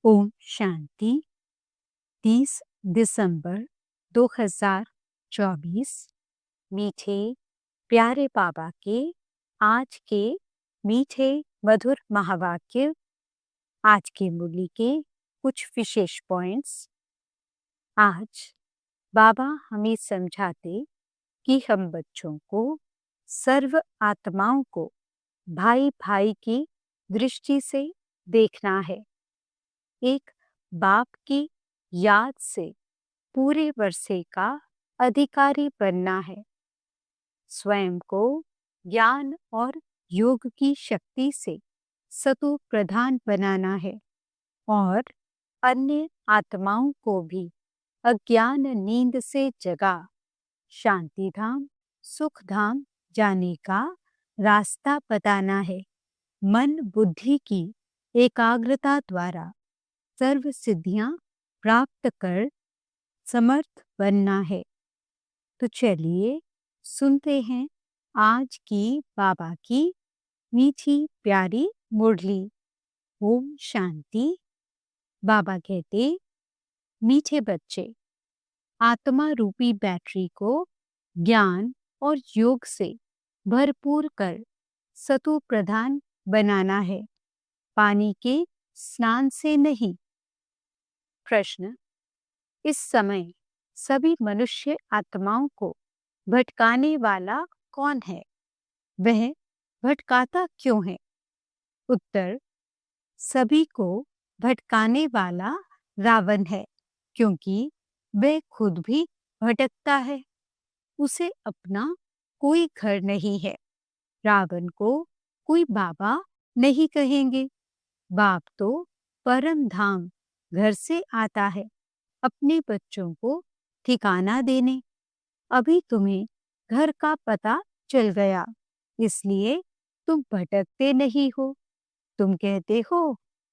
ओम शांति। 30 दिसंबर 2024। मीठे प्यारे बाबा के आज के मीठे मधुर महावाक्य। आज के मुरली के कुछ विशेष पॉइंट्स। आज बाबा हमें समझाते कि हम बच्चों को सर्व आत्माओं को भाई भाई की दृष्टि से देखना है। एक बाप की याद से पूरे वर्षे का अधिकारी बनना है। स्वयं को ज्ञान और योग की शक्ति से सतो प्रधान बनाना है और अन्य आत्माओं को भी अज्ञान नींद से जगा शांति धाम सुख धाम जाने का रास्ता बताना है। मन बुद्धि की एकाग्रता द्वारा सर्व सिद्धियां प्राप्त कर समर्थ बनना है। तो चलिए सुनते हैं आज की बाबा की मीठी प्यारी मुरली। ओम शांति। बाबा कहते, मीठे बच्चे, आत्मा रूपी बैटरी को ज्ञान और योग से भरपूर कर सतो प्रधान बनाना है, पानी के स्नान से नहीं। प्रश्न: इस समय सभी मनुष्य आत्माओं को भटकाने वाला कौन है? वह भटकाता क्यों है? उत्तर: सभी को भटकाने वाला रावण है, क्योंकि वह खुद भी भटकता है। उसे अपना कोई घर नहीं है। रावण को कोई बाबा नहीं कहेंगे। बाप तो परम धाम घर से आता है अपने बच्चों को ठिकाना देने। अभी तुम्हें घर का पता चल गया, इसलिए तुम भटकते नहीं हो। तुम कहते हो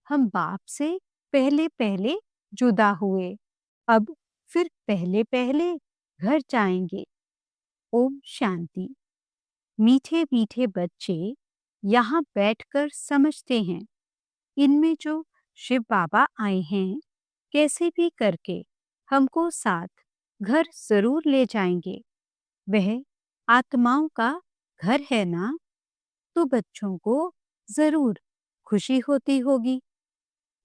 हम बाप से पहले पहले जुदा हुए, अब फिर पहले पहले घर जाएंगे। ओम शांति। मीठे मीठे बच्चे यहाँ बैठकर समझते हैं, इनमें जो शिव बाबा आए हैं कैसे भी करके हमको साथ घर जरूर ले जाएंगे। वह आत्माओं का घर है ना, तो बच्चों को जरूर खुशी होती होगी।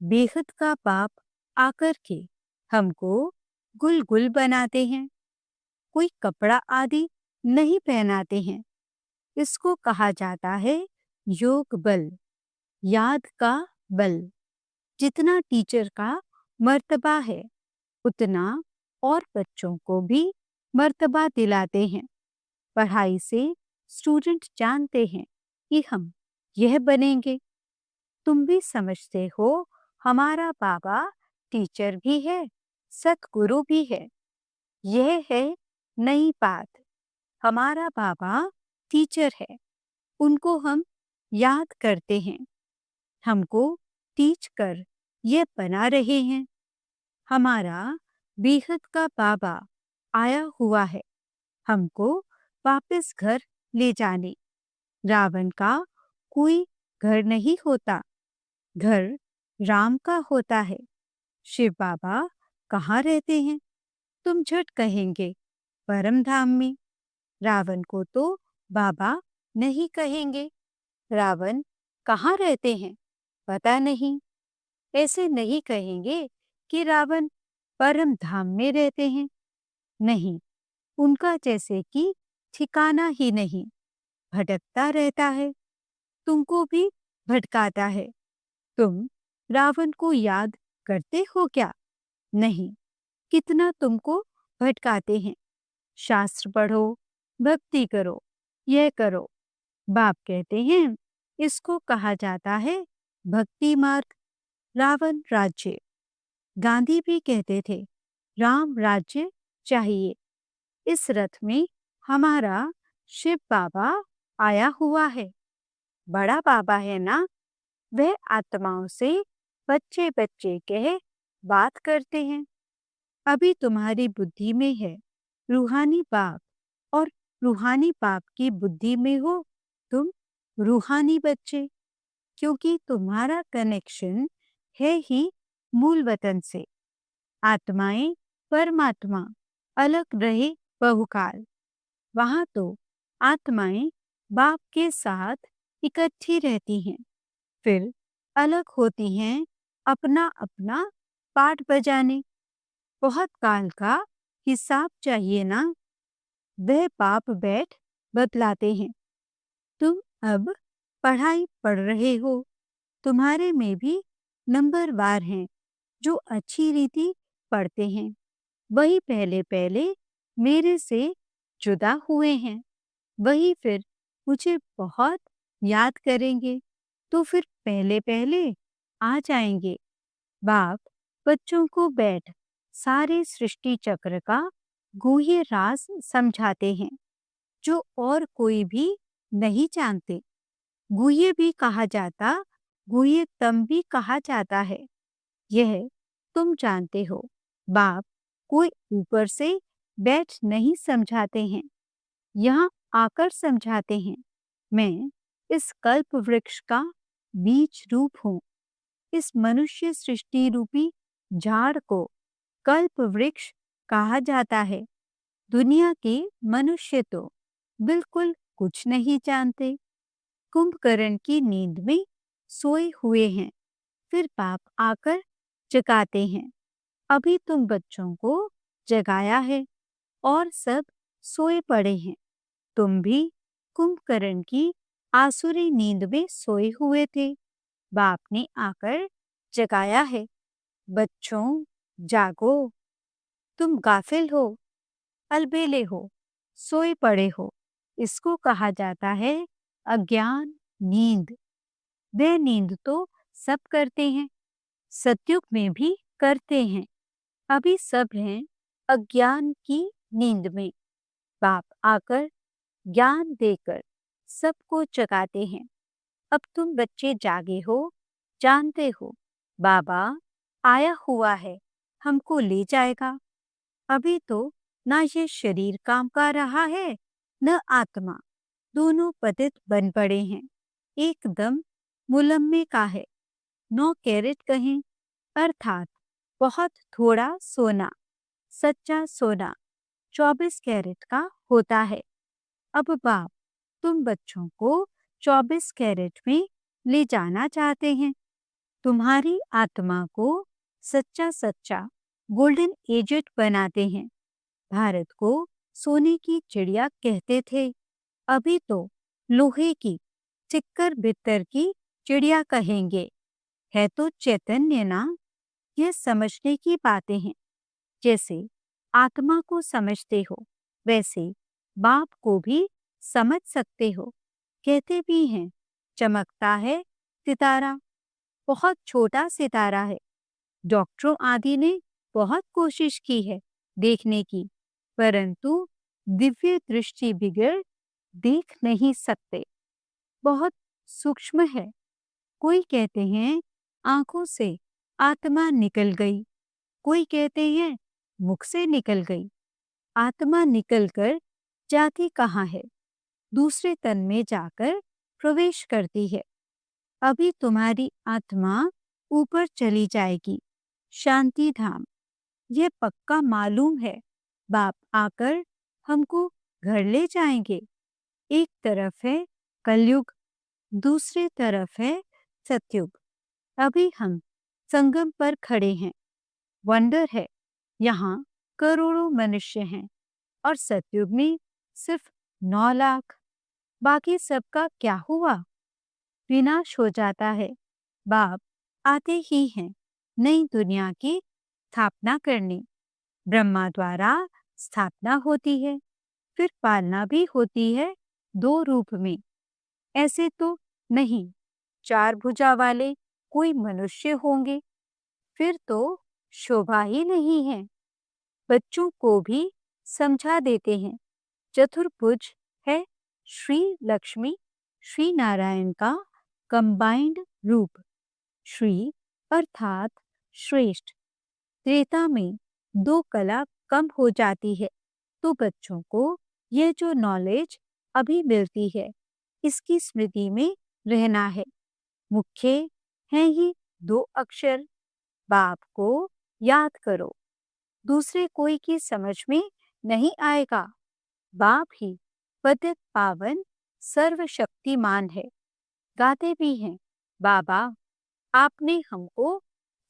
बेहद का बाप आकर के हमको गुल गुल बनाते हैं, कोई कपड़ा आदि नहीं पहनाते हैं। इसको कहा जाता है योग बल, याद का बल। जितना टीचर का मर्तबा है उतना और बच्चों को भी मर्तबा दिलाते हैं। पढ़ाई से स्टूडेंट जानते हैं कि हम यह बनेंगे। तुम भी समझते हो हमारा बाबा टीचर भी है, सतगुरु भी है। यह है नई बात। हमारा बाबा टीचर है, उनको हम याद करते हैं। हमको टीच कर ये बना रहे हैं। हमारा बेहद का बाबा आया हुआ है हमको वापस घर ले जाने। रावण का कोई घर नहीं होता, घर राम का होता है। शिव बाबा कहाँ रहते हैं? तुम झट कहेंगे परम धाम में। रावण को तो बाबा नहीं कहेंगे। रावण कहाँ रहते हैं पता नहीं। ऐसे नहीं कहेंगे कि रावण परम धाम में रहते हैं। नहीं, उनका जैसे कि ठिकाना ही नहीं, भटकता रहता है। तुमको भी भटकाता है। तुम रावण को याद करते हो क्या? नहीं। कितना तुमको भटकाते हैं। शास्त्र पढ़ो, भक्ति करो, यह करो। बाप कहते हैं इसको कहा जाता है भक्ति मार्ग। रावण राज्य। गांधी भी कहते थे राम राज्य चाहिए। इस रथ में हमारा शिव बाबा आया हुआ है। बड़ा बाबा है ना, वह आत्माओं से बच्चे बच्चे कह बात करते हैं। अभी तुम्हारी बुद्धि में है रूहानी बाप, और रूहानी बाप की बुद्धि में हो तुम रूहानी बच्चे, क्योंकि तुम्हारा कनेक्शन है ही मूल वतन से। आत्माएं परमात्मा अलग रहे बहुकाल। वहां तो आत्माएं बाप के साथ इकट्ठी रहती हैं, फिर अलग होती हैं अपना अपना पाठ बजाने। बहुत काल का हिसाब चाहिए ना। वह बाप बैठ बतलाते हैं। तुम अब पढ़ाई पढ़ रहे हो, तुम्हारे में भी नंबरवार हैं जो अच्छी रीति पढ़ते हैं। वही पहले पहले मेरे से जुदा हुए हैं, वही फिर मुझे बहुत याद करेंगे, तो फिर पहले पहले आ जाएंगे। बाप बच्चों को बैठ सारे सृष्टि चक्र का गूढ़ राज समझाते हैं, जो और कोई भी नहीं जानते। गुह्य भी कहा जाता, गुह्यतम भी कहा जाता है। यह तुम जानते हो। बाप कोई ऊपर से बैठ नहीं समझाते हैं, यहाँ आकर समझाते हैं। मैं इस कल्प वृक्ष का बीज रूप हूँ। इस मनुष्य सृष्टि रूपी झाड़ को कल्प वृक्ष कहा जाता है। दुनिया के मनुष्य तो बिल्कुल कुछ नहीं जानते, कुंभकर्ण की नींद में सोए हुए हैं। फिर बाप आकर जगाते हैं। अभी तुम बच्चों को जगाया है और सब सोए पड़े हैं। तुम भी कुंभकर्ण की आसुरी नींद में सोए हुए थे। बाप ने आकर जगाया है। बच्चों जागो, तुम गाफिल हो, अलबेले हो, सोए पड़े हो। इसको कहा जाता है अज्ञान नींद। वह नींद तो सब करते हैं, सतयुग में भी करते हैं। अभी सब हैं अज्ञान की नींद में। बाप आकर ज्ञान देकर सबको जगाते हैं। अब तुम बच्चे जागे हो, जानते हो बाबा आया हुआ है, हमको ले जाएगा। अभी तो ना ये शरीर काम कर रहा है, न आत्मा। दोनों पतित बन पड़े हैं, एकदम मुलम्मे का है। 9 कैरेट कहें, अर्थात बहुत थोड़ा सोना। सच्चा सोना 24 कैरेट का होता है। अब बाप तुम बच्चों को 24 कैरेट में ले जाना चाहते हैं। तुम्हारी आत्मा को सच्चा सच्चा गोल्डन एजेट बनाते हैं। भारत को सोने की चिड़िया कहते थे, अभी तो लोहे की चिक्कर बित्तर की चिड़िया कहेंगे। है तो चैतन्य ना। यह समझने की बातें हैं। जैसे आत्मा को समझते हो, वैसे बाप को भी समझ सकते हो। कहते भी हैं चमकता है सितारा, बहुत छोटा सितारा है। डॉक्टरों आदि ने बहुत कोशिश की है देखने की, परंतु दिव्य दृष्टि बिगड़ देख नहीं सकते। बहुत सूक्ष्म है। कोई कहते हैं आंखों से आत्मा निकल गई, कोई कहते हैं मुख से निकल गई। आत्मा निकलकर जाती कहाँ है? दूसरे तन में जाकर प्रवेश करती है। अभी तुम्हारी आत्मा ऊपर चली जाएगी, शांति धाम। यह पक्का मालूम है। बाप आकर हमको घर ले जाएंगे। एक तरफ है कलयुग, दूसरी तरफ है सतयुग। अभी हम संगम पर खड़े हैं। वंडर है, यहाँ करोड़ों मनुष्य हैं और सतयुग में सिर्फ 9 लाख। बाकी सबका क्या हुआ? विनाश हो जाता है। बाप आते ही हैं नई दुनिया की स्थापना करने। ब्रह्मा द्वारा स्थापना होती है, फिर पालना भी होती है 2 रूप में। ऐसे तो नहीं 4 भुजा वाले कोई मनुष्य होंगे, फिर तो शोभा ही नहीं है। बच्चों को भी समझा देते हैं। चतुर्भुज है श्री लक्ष्मी श्री नारायण का कंबाइंड रूप। श्री अर्थात श्रेष्ठ। त्रेता में 2 कला कम हो जाती है, तो बच्चों को यह जो नॉलेज अभी मिलती है, इसकी स्मृति में रहना है। मुख्य हैं ही 2 अक्षर, बाप को याद करो। दूसरे कोई की समझ में नहीं आएगा। बाप ही पतित पावन सर्वशक्तिमान है। गाते भी हैं, बाबा आपने हमको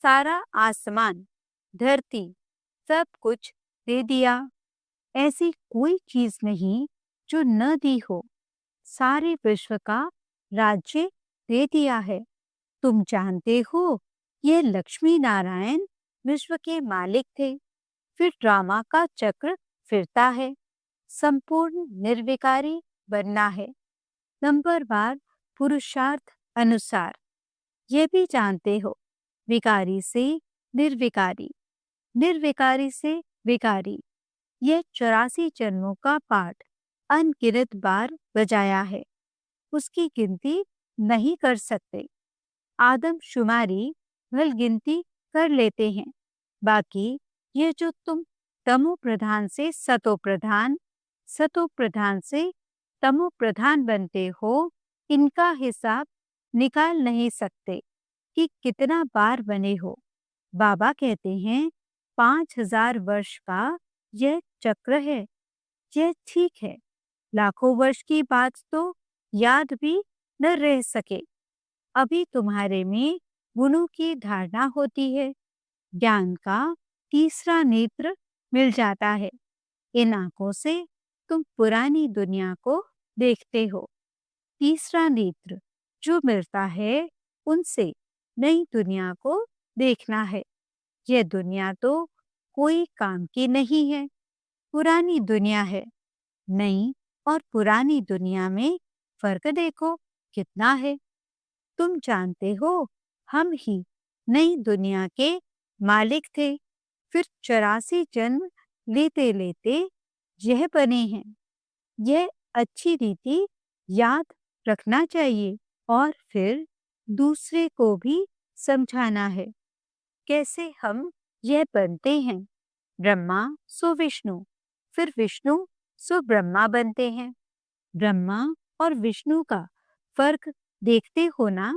सारा आसमान, धरती, सब कुछ दे दिया। ऐसी कोई चीज नहीं जो न दी हो। सारे विश्व का राज्य दे दिया है। तुम जानते हो, ये लक्ष्मी नारायण विश्व के मालिक थे। फिर ड्रामा का चक्र फिरता है। संपूर्ण निर्विकारी बनना है, नंबरवार पुरुषार्थ अनुसार। ये भी जानते हो, विकारी से निर्विकारी, निर्विकारी से विकारी, ये 84 जन्मों का पाठ अनगिनत बार बजाया है। उसकी गिनती नहीं कर सकते। आदमशुमारी भल गिनती कर लेते हैं। बाकी ये जो तुम तमो प्रधान से सतो प्रधान, सतो प्रधान से तमो प्रधान बनते हो, इनका हिसाब निकाल नहीं सकते कि कितना बार बने हो। बाबा कहते हैं 5000 वर्ष का यह चक्र है। यह ठीक है, लाखों वर्ष की बात तो याद भी न रह सके। अभी तुम्हारे में गुणों की धारणा होती है। ज्ञान का तीसरा नेत्र मिल जाता है। इन आंखों से तुम पुरानी दुनिया को देखते हो। तीसरा नेत्र जो मिलता है, उनसे नई दुनिया को देखना है। यह दुनिया तो कोई काम की नहीं है, पुरानी दुनिया है। नई और पुरानी दुनिया में फर्क देखो कितना है। तुम जानते हो, हम ही नई दुनिया के मालिक थे। फिर 84 जन्म लेते लेते यह बने हैं। यह अच्छी रीति याद रखना चाहिए और फिर दूसरे को भी समझाना है कैसे हम यह बनते हैं। ब्रह्मा सो विष्णु, फिर विष्णु सो ब्रह्मा बनते हैं। ब्रह्मा और विष्णु का फर्क देखते हो ना।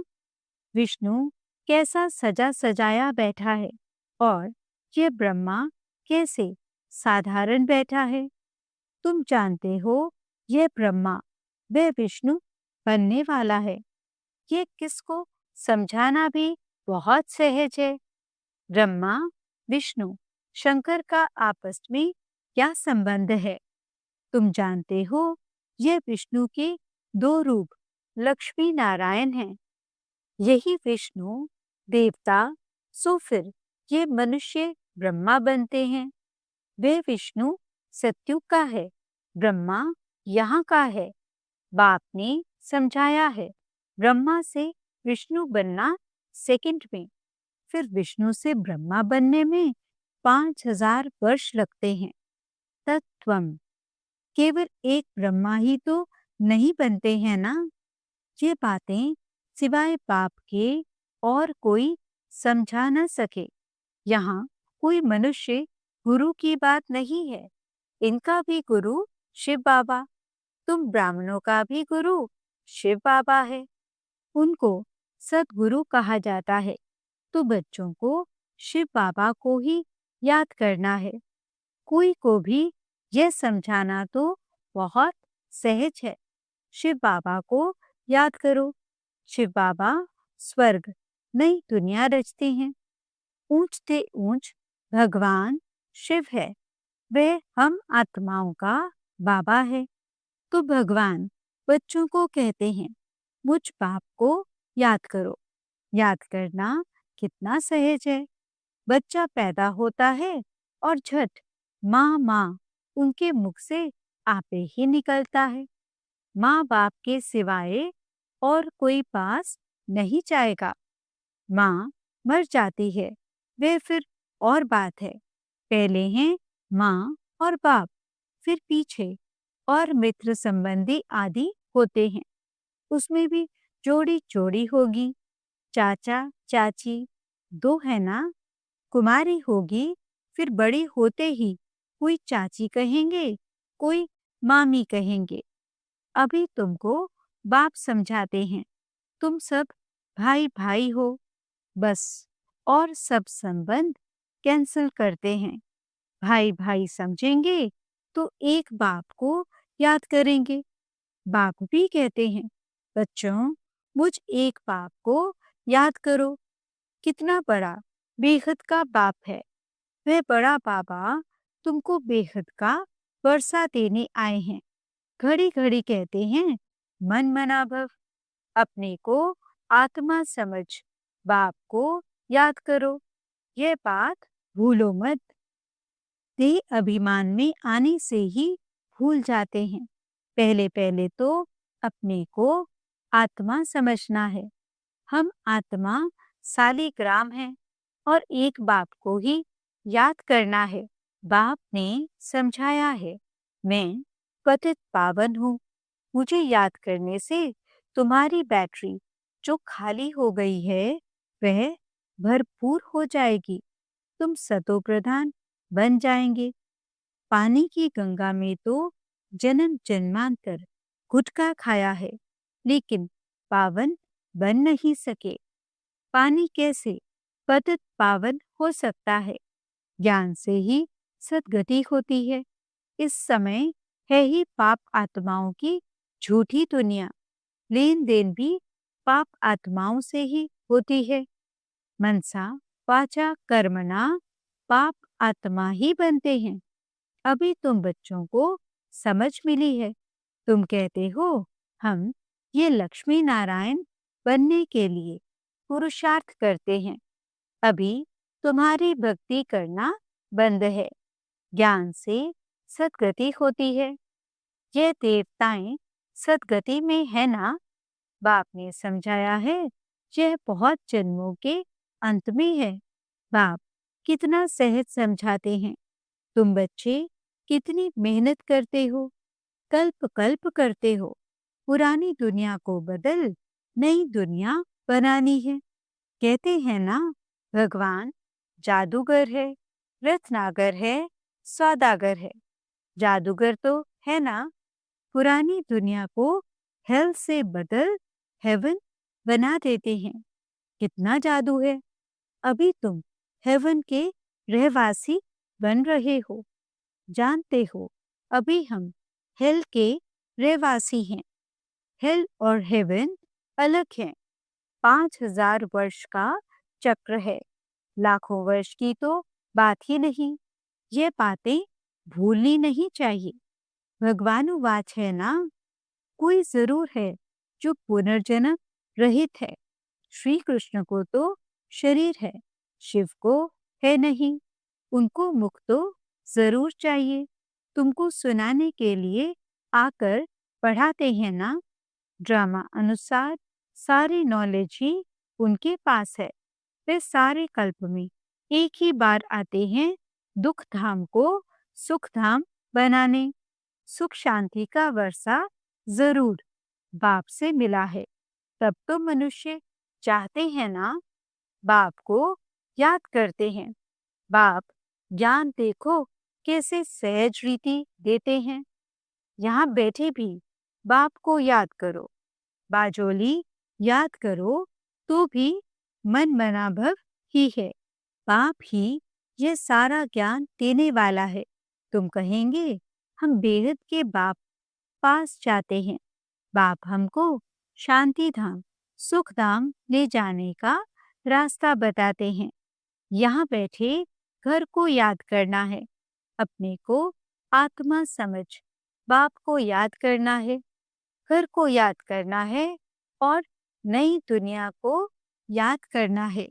विष्णु कैसा सजा सजाया बैठा है और ये ब्रह्मा कैसे साधारण बैठा है। तुम जानते हो, यह ब्रह्मा वह विष्णु बनने वाला है। ये किसको समझाना भी बहुत सहज है। ब्रह्मा, विष्णु, शंकर का आपस में क्या संबंध है। तुम जानते हो, यह विष्णु के 2 रूप लक्ष्मी नारायण हैं। यही विष्णु देवता, सो फिर ये मनुष्य ब्रह्मा बनते हैं। वे विष्णु सत्युग का है, ब्रह्मा यहाँ का है। बाप ने समझाया है, ब्रह्मा से विष्णु बनना सेकंड में, फिर विष्णु से ब्रह्मा बनने में 5000 वर्ष लगते हैं। तत्वम, केवल एक ब्रह्मा ही तो नहीं बनते हैं ना। ये बातें सिवाय बाप के और कोई समझा न सके। यहाँ कोई मनुष्य गुरु की बात नहीं है। इनका भी गुरु शिव बाबा, तुम ब्राह्मणों का भी गुरु शिव बाबा है। उनको सदगुरु कहा जाता है, तो बच्चों को शिव बाबा को ही याद करना है। कोई को भी यह समझाना तो बहुत सहज है। शिव बाबा को याद करो। शिव बाबा स्वर्ग, नई दुनिया रचते हैं। ऊंच से ऊंच भगवान शिव है। वह हम आत्माओं का बाबा है। तो भगवान बच्चों को कहते हैं, मुझ बाप को याद करो। याद करना कितना सहज है। बच्चा पैदा होता है और झट माँ माँ उनके मुख से आपे ही निकलता है। माँ बाप के सिवाय और कोई पास नहीं जाएगा। माँ मर जाती है, वे फिर और बात है। पहले हैं माँ और बाप, फिर पीछे और मित्र संबंधी आदि होते हैं। उसमें भी जोड़ी जोड़ी होगी। चाचा चाची 2 है ना। कुमारी होगी, फिर बड़ी होते ही कोई चाची कहेंगे, कोई मामी कहेंगे। अभी तुमको बाप समझाते हैं, तुम सब भाई भाई हो बस, और सब संबंध कैंसिल करते हैं। भाई भाई समझेंगे तो एक बाप को याद करेंगे। बाप भी कहते हैं, बच्चों मुझ एक बाप को याद करो। कितना बड़ा बेहद का बाप है। वह बड़ा बाबा तुमको बेहद का वर्षा देने आए हैं। घड़ी घड़ी कहते हैं, मन मना भव। अपने को आत्मा समझ बाप को याद करो। यह बात भूलो मत। देह अभिमान में आने से ही भूल जाते हैं। पहले पहले तो अपने को आत्मा समझना है। हम आत्मा सालिग्राम हैं और एक बाप को ही याद करना है। बाप ने समझाया है, मैं पतित पावन हूँ। मुझे याद करने से तुम्हारी बैटरी जो खाली हो गई है वह भरपूर हो जाएगी। तुम सतो प्रधान बन जाएंगे। पानी की गंगा में तो जन्म जन्मांतर गुटखा खाया है, लेकिन पावन बन नहीं सके। पानी कैसे पतित पावन हो सकता है? ज्ञान से ही सद्गति होती है। इस समय है ही पाप आत्माओं की झूठी दुनिया। लेन देन भी पाप आत्माओं से ही होती है। मनसा वाचा कर्मणा पाप आत्मा ही बनते हैं। अभी तुम बच्चों को समझ मिली है। तुम कहते हो, हम ये लक्ष्मी नारायण बनने के लिए पुरुषार्थ करते हैं। अभी तुम्हारी भक्ति करना बंद है। ज्ञान से सद्गति होती है। ये देवताएं सद्गति में है ना? बाप ने समझाया है, यह बहुत जन्मों के अंत में है। बाप कितना सहज समझाते हैं। तुम बच्चे कितनी मेहनत करते हो, कल्प कल्प करते हो। पुरानी दुनिया को बदल नई दुनिया बनानी है। कहते हैं ना, भगवान जादूगर है, रत्नागर है, सौदागर है। जादूगर तो है ना, पुरानी दुनिया को हेल से बदल हेवन बना देते हैं। कितना जादू है। अभी तुम हेवन के रहवासी बन रहे हो। जानते हो, अभी हम हेल के रहवासी हैं। हेल और हेवन अलग हैं। 5000 वर्ष का चक्र है। लाखों वर्ष की तो बात ही नहीं। ये बातें भूलनी नहीं चाहिए। भगवानुवाच है ना, कोई जरूर है जो पुनर्जन्म रहित है। श्री कृष्ण को तो शरीर है, शिव को है नहीं। उनको मुख तो जरूर चाहिए। तुमको सुनाने के लिए आकर पढ़ाते हैं ना। ड्रामा अनुसार सारी नॉलेज ही उनके पास है। वे सारे कल्प में एक ही बार आते हैं दुख धाम को सुख धाम बनाने। सुख शांति का वर्षा जरूर बाप से मिला है। तब तो मनुष्य चाहते हैं ना, बाप को याद करते हैं। बाप ज्ञान देखो कैसे सहज रीति देते हैं। यहाँ बैठे भी बाप को याद करो। बाजोली याद करो तो भी मन मना भव ही है। बाप ही यह सारा ज्ञान देने वाला है। तुम कहेंगे, हम बेहद के बाप पास जाते हैं। बाप हमको शांति धाम सुख धाम ले जाने का रास्ता बताते हैं। यहाँ बैठे घर को याद करना है। अपने को आत्मा समझ बाप को याद करना है। घर को याद करना है और नई दुनिया को याद करना है।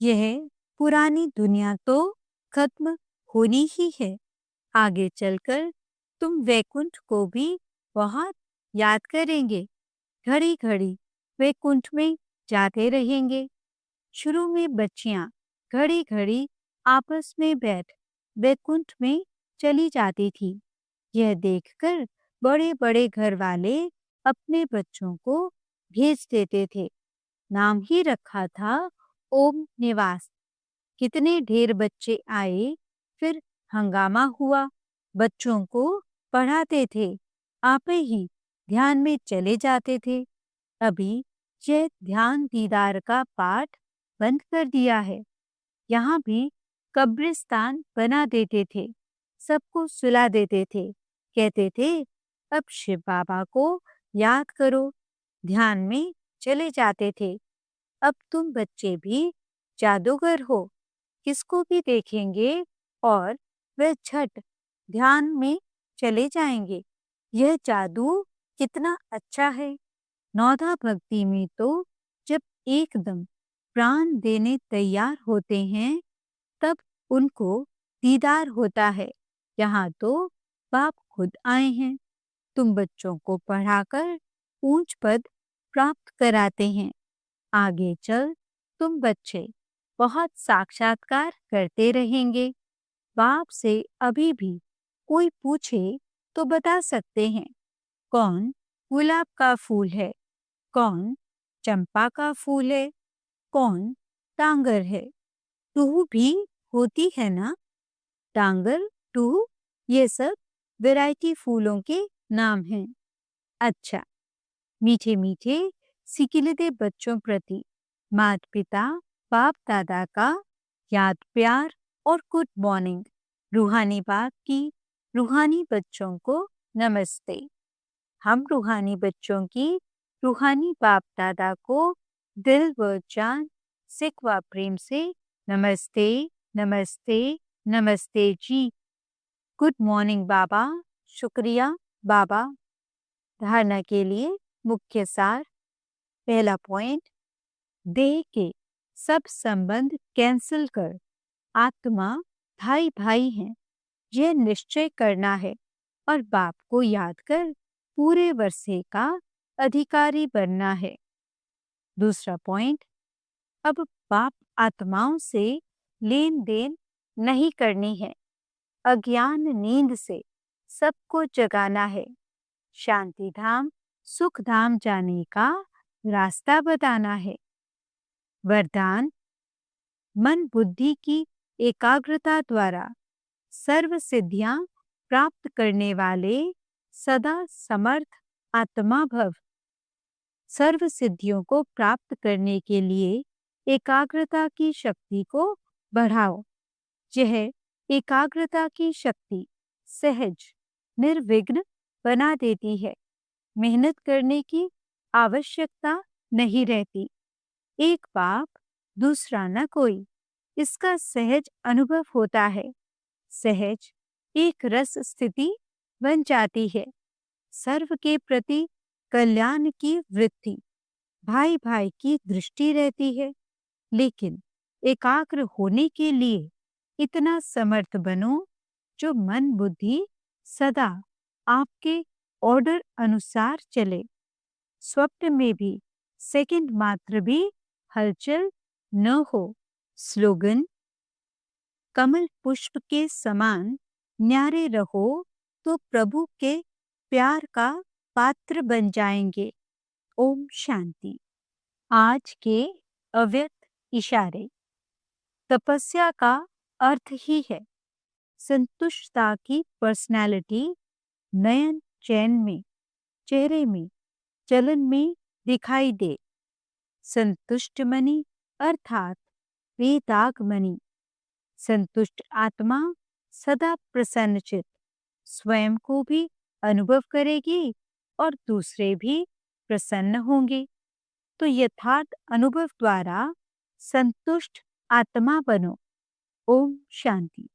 यह पुरानी दुनिया तो खत्म होनी ही है। आगे चलकर तुम वैकुंठ को भी बहुत याद करेंगे। घड़ी घड़ी वैकुंठ में जाते रहेंगे। शुरू में बच्चियां घड़ी घड़ी आपस में बैठ वैकुंठ में चली जाती थी। यह देखकर बड़े बड़े घर वाले अपने बच्चों को भेज देते थे। नाम ही रखा था ओम निवास। कितने ढेर बच्चे आए, फिर हंगामा हुआ। बच्चों को पढ़ाते थे, आपे ही ध्यान में चले जाते थे। अभी यह ध्यान दीदार का पाठ बंद कर दिया है। यहाँ भी कब्रिस्तान बना देते थे, सबको सुला देते थे, कहते थे अब शिव बाबा को याद करो, ध्यान में चले जाते थे। अब तुम बच्चे भी जादूगर हो, किसको भी देखेंगे और वह झट ध्यान में चले जाएंगे। यह जादू कितना अच्छा है। नौधा भक्ति में तो जब एकदम प्राण देने तैयार होते हैं तब उनको दीदार होता है। यहाँ तो बाप खुद आए हैं, तुम बच्चों को पढ़ाकर ऊंच पद प्राप्त कराते हैं। आगे चल तुम बच्चे बहुत साक्षात्कार करते रहेंगे। बाप से अभी भी कोई पूछे तो बता सकते हैं, कौन गुलाब का फूल है, कौन चंपा का फूल है, कौन टांगर है। टूहू भी होती है ना, टांगर, टूहू, ये सब वैरायटी फूलों के नाम हैं। अच्छा, मीठे मीठे सिकिलते बच्चों प्रति माता पिता बाप दादा का याद प्यार और गुड मॉर्निंग। रूहानी बाप की रूहानी बच्चों को नमस्ते। हम रूहानी बच्चों की रूहानी बाप दादा को दिल व जान सिक व प्रेम से नमस्ते नमस्ते नमस्ते जी। गुड मॉर्निंग बाबा। शुक्रिया बाबा। धारणा के लिए मुख्य सार। पहला पॉइंट, देह के सब संबंध कैंसिल कर आत्मा भाई भाई हैं, यह निश्चय करना है और बाप को याद कर पूरे वर्षे का अधिकारी बनना है। दूसरा पॉइंट, अब बाप आत्माओं से लेन देन नहीं करनी है, अज्ञान नींद से सबको जगाना है, शांति धाम सुख धाम जाने का रास्ता बताना है। वरदान, मन बुद्धि की एकाग्रता द्वारा सर्व सिद्धियां प्राप्त करने वाले सदा समर्थ आत्मा भव। सर्व सिद्धियों को प्राप्त करने के लिए एकाग्रता की शक्ति को बढ़ाओ। यह एकाग्रता की शक्ति सहज निर्विघ्न बना देती है, मेहनत करने की आवश्यकता नहीं रहती। एक बाप दूसरा न कोई, इसका सहज अनुभव होता है। सहज एक रस स्थिति बन जाती है। सर्व के प्रति कल्याण की वृत्ति, भाई भाई की दृष्टि रहती है। लेकिन एकाग्र होने के लिए इतना समर्थ बनो जो मन बुद्धि सदा आपके ऑर्डर अनुसार चले। स्वप्न में भी सेकंड मात्र भी हलचल न हो। स्लोगन, कमल पुष्प के समान न्यारे रहो तो प्रभु के प्यार का पात्र बन जाएंगे। ओम शांति। आज के अव्यक्त इशारे। तपस्या का अर्थ ही है संतुष्टता की पर्सनालिटी नयन चैन में, चेहरे में, चलन में दिखाई दे। संतुष्ट मणि अर्थात बेदाग मणि। संतुष्ट आत्मा सदा प्रसन्नचित, स्वयं को भी अनुभव करेगी और दूसरे भी प्रसन्न होंगे। तो यथार्थ अनुभव द्वारा संतुष्ट आत्मा बनो। ओम शांति।